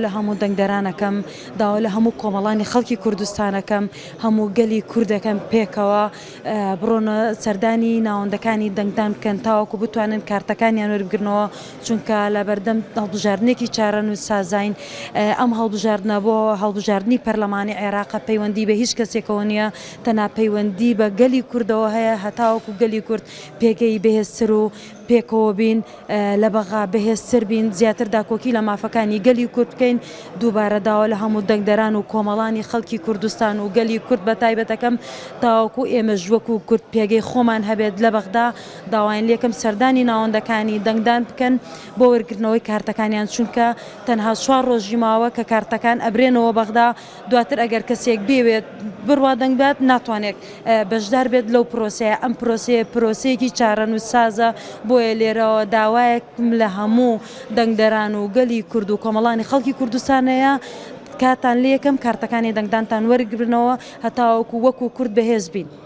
لە هەموو دەنگدەرانەکەم داوا لە هەموو کۆمەڵانی خەڵکی کوردستانەکەم هەموو گەلی کوردەکەم پێکەوە بڕۆنە سەردانی ناوەندەکانی دەنگدان بکەن تاوەکو بتوانن کارتەکانیان وەربگرنەوە چونکە لە بەردەم هەڵبژاردنێکی چارەنووس سازاین ئەم هەڵبژاردنە بۆ هەڵبژاردننی پەرلەمانی عێراق پەیوەندی بە هیچ کەسێکەوە نییە تەنها پەیوەندی بە گەلی کوردەوە هەیە هەتاوەکو گەلی کورد پێگەی بەهێزتر و پێکەوە بین لە بەغا بەهێزتر بین زیاتر داکۆکی لە مافەکانی گەلی کورد بکەین دووبارە داوا لە هەموو دەنگدەران و کۆمەڵانی خەڵکی کوردستان و گەلی کورد بە تایبەتەکەم تاوەکو ئێمەش وەکو کورد پێگەی خۆمان هەبێت لە بەغدا داوایان لێکم سەردانی ناوەندەکانی دەنگدان بکەن بۆ وەرگرتنەوەی کارتەکانیان چونکە تەنها 4 ڕۆژی ماوە کە کارتەکان ئەبرێنەوە بەغدا دواتر ئەگەر کەسێک بێوێت بڕوا دەنگبات ناتوانێت بەشدار بێت لەو پرۆسەیە ئەم پرۆسەیەکی چارەنووس سازە بۆیە لێرەوە داوایەکم لە هەموو دەنگدەران و گەلی کورد و کۆمەڵانی خەڵکی کوردستانەیە کاتان لێ یەکەم کارتەکانی دەنگدانتان وەرگرنەوە هەتاوەکو وەکو کورد بەهێز بین.